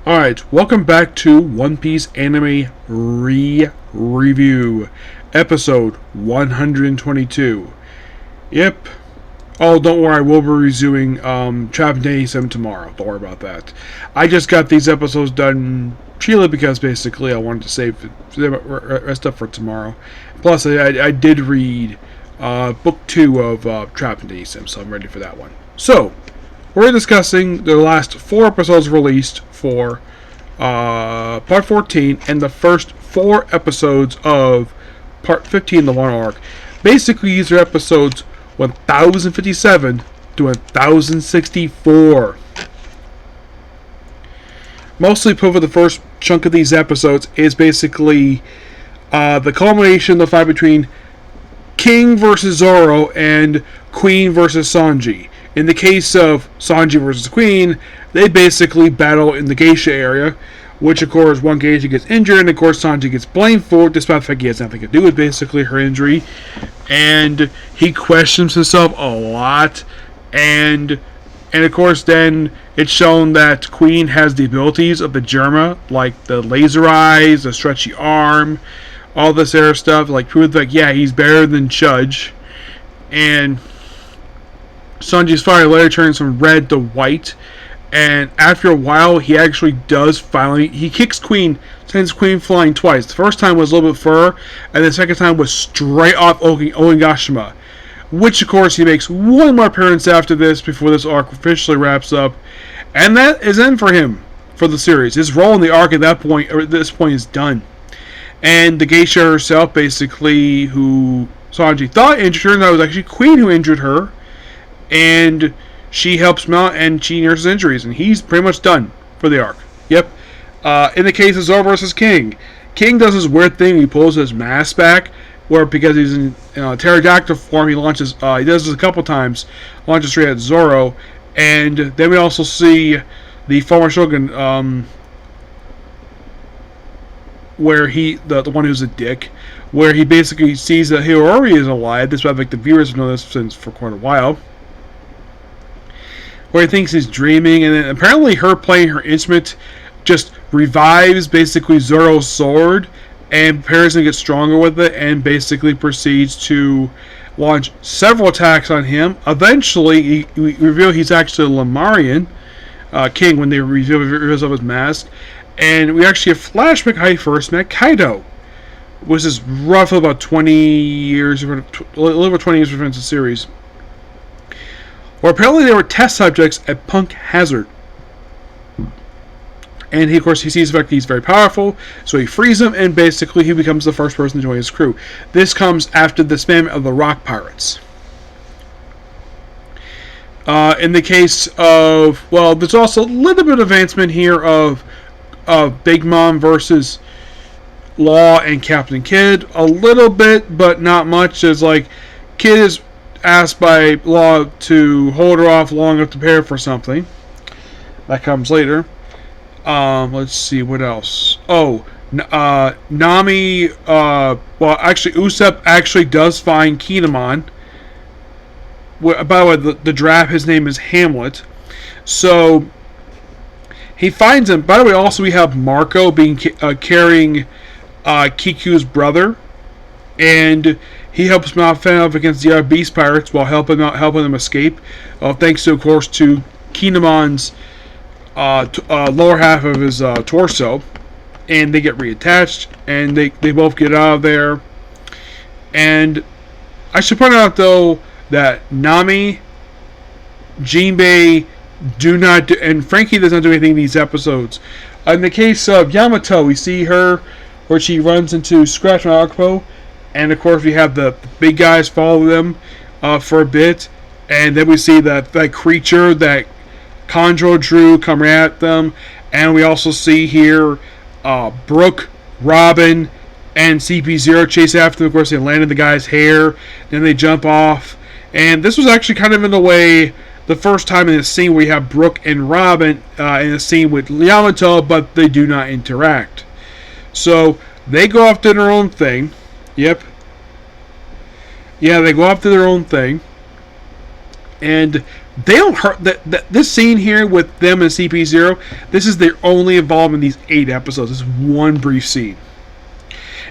Alright, welcome back to One Piece Anime Review, episode 122. Yep. Oh, don't worry, we'll be reviewing Trap Day 7 tomorrow. Don't worry about that. I just got these episodes done purely because basically I wanted to save rest up for tomorrow. Plus, I did read book 2 of Trap Day 7, so I'm ready for that one. So, we're discussing the last 4 episodes released for Part 14 and the first 4 episodes of Part 15, the Wano arc. Basically, these are episodes 1057 to 1064. Mostly put for the first chunk of these episodes is basically the culmination of the fight between King versus Zoro and Queen versus Sanji. In the case of Sanji versus Queen, they basically battle in the geisha area, which of course one geisha gets injured, and of course Sanji gets blamed for it, despite the fact he has nothing to do with basically her injury. And he questions himself a lot, and of course then it's shown that Queen has the abilities of the Germa, like the laser eyes, the stretchy arm, all this other stuff, like prove like, yeah, he's better than Judge. And Sanji's fire later turns from red to white, and after a while he actually does finally, he kicks Queen, sends Queen flying twice. The first time was a little bit further, and the second time was straight off Onigashima, which of course he makes one more appearance after this before this arc officially wraps up, and that is end for him for the series. His role in the arc at this point is done. And the geisha herself, basically, who Sanji thought injured her, and that was actually Queen who injured her. And she helps him out, and she nurses injuries, and he's pretty much done for the arc. Yep. In the case of Zoro versus King, King does this weird thing. He pulls his mask back, where because he's in pterodactyl form, he launches. He does this a couple times, launches straight at Zoro, and then we also see the former Shogun, where the one who's a dick, where he basically sees that Hiyori is alive. This is why the viewers have known this since for quite a while. Where he thinks he's dreaming, and then apparently her playing her instrument just revives basically Zoro's sword and prepares him to get stronger with it, and basically proceeds to launch several attacks on him. Eventually, we reveal he's actually a Lemurian king when they reveal his mask, and we actually have flashback how he first met Kaido, which is roughly about 20 years, a little over 20 years before the series. Or apparently they were test subjects at Punk Hazard. And he, of course, he sees the fact that he's very powerful, so he frees him, and basically he becomes the first person to join his crew. This comes after the disbandment of the Rock Pirates. In the case of, well, there's also a little bit of advancement here of Big Mom versus Law and Captain Kidd. A little bit, but not much. As like, Kidd is asked by Law to hold her off long enough to prepare for something. That comes later. Let's see, what else? Oh, Nami, well, actually, Usopp actually does find Kinemon. By the way, the draft, his name is Hamlet. So, he finds him. By the way, also we have Marco carrying Kiku's brother. And he helps him out fend off against the other beast pirates while helping them escape. Thanks to, of course, to Kinemon's lower half of his torso, and they get reattached, and they both get out of there. And I should point out though that Nami, Jinbei and Frankie does not do anything in these episodes. In the case of Yamato, we see her where she runs into Scratch and Akpo. And of course, we have the big guys follow them for a bit, and then we see that creature that Conjo drew come at them, and we also see here Brook, Robin, and CP0 chase after them. Of course, they land in the guy's hair, then they jump off, and this was actually kind of in a way the first time in the scene where you have Brook and Robin in a scene with Yamato, but they do not interact. So they go off to their own thing. Yep. Yeah, they go off to their own thing. And They don't hurt that this scene here with them and CP0. This is their only involvement in these 8 episodes. This one brief scene.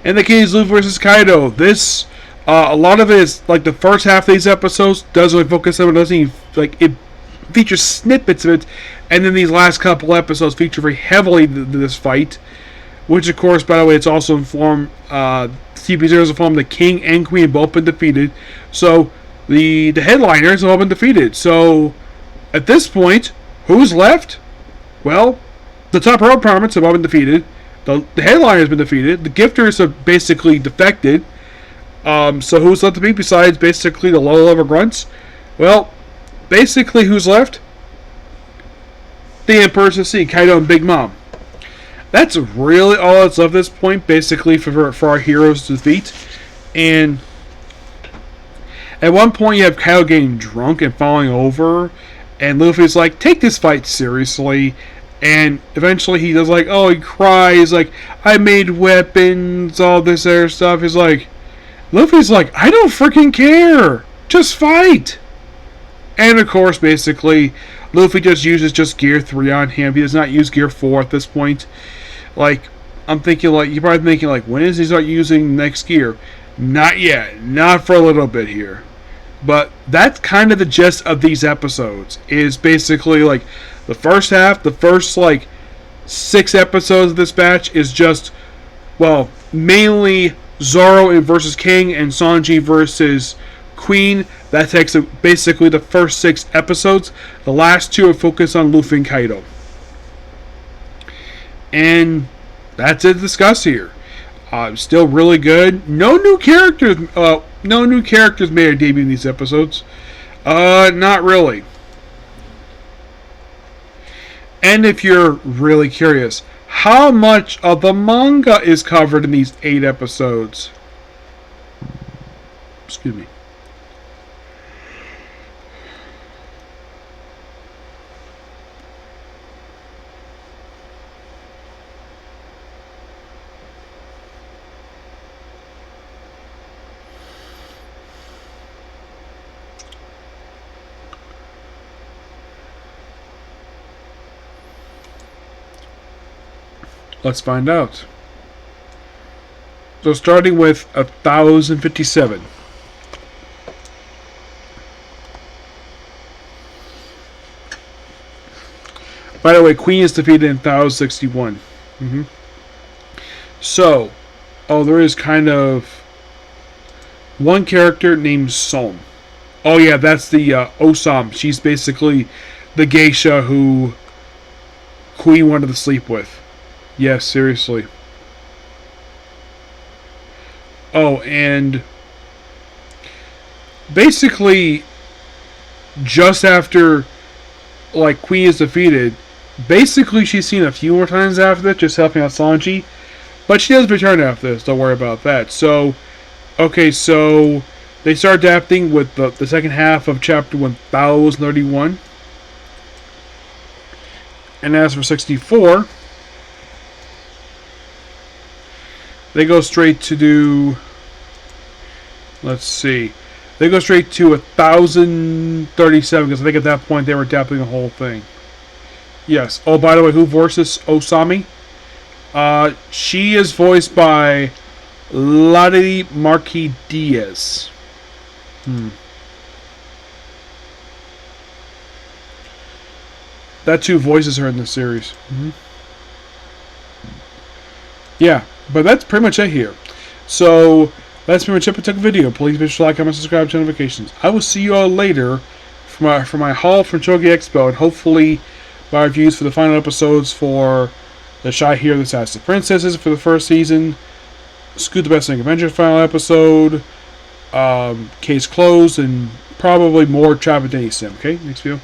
In the case of Luffy versus Kaido, this a lot of it is like the first half of these episodes doesn't really focus on it. Doesn't even, like it features snippets of it, and then these last couple episodes feature very heavily this fight, which of course, by the way, it's also informed CP0 is informed the King and Queen have both been defeated. So the headliners have all been defeated. So at this point, who's left? Well, the top row prominents have all been defeated. The headliner has been defeated. The gifters have basically defected. So who's left to be besides basically the low-level grunts? Well, basically who's left? The Emperor's at Sea, Kaido and Big Mom. That's really all that's left at this point, basically, for our heroes to defeat. And at one point you have Kaido getting drunk and falling over, and Luffy's like, take this fight seriously. And eventually he does like, oh, he cries, like, I made weapons, all this other stuff. He's like, Luffy's like, I don't freaking care. Just fight. And of course, basically, Luffy just uses just Gear 3 on him. He does not use Gear 4 at this point. Like, I'm thinking, like, you're probably thinking, like, when is he start using next gear? Not yet. Not for a little bit here. But that's kind of the gist of these episodes. Is basically, like, the first half, the first, like, 6 episodes of this batch is just, well, mainly Zoro versus King and Sanji versus Queen. That takes basically the first 6 episodes. The last 2 are focused on Luffy and Kaido. And that's it to discuss here. Still really good. No new characters. No new characters made a debut in these episodes. Not really. And if you're really curious, how much of the manga is covered in these 8 episodes? Excuse me. Let's find out. So starting with 1057. By the way, Queen is defeated in 1061. So, there is kind of one character named Som. Oh yeah, that's the Osam. She's basically the geisha who Queen wanted to sleep with. Yes, seriously. Oh, and basically, just after, like, Queen is defeated, basically she's seen a few more times after that, just helping out Sanji. But she does return after this, don't worry about that. So, okay, so they start adapting with the second half of chapter 1031. And as for 64... they go straight to do... let's see. They go straight to 1037, because I think at that point they were adapting the whole thing. Yes. Oh, by the way, who voices Osami? She is voiced by Lady Marquis Diaz. That too voices her in this series. Yeah. But that's pretty much it here. So, that's pretty much it for the video. Please be sure to like, comment, subscribe, turn notifications. I will see you all later for my haul from Chogi Expo, and hopefully my reviews for the final episodes for the Shy Hero, the Assassin Princesses for the first season, Scoot the Best Thing Adventure final episode, Case Closed, and probably more Trap and Denny Sim. Okay, next video.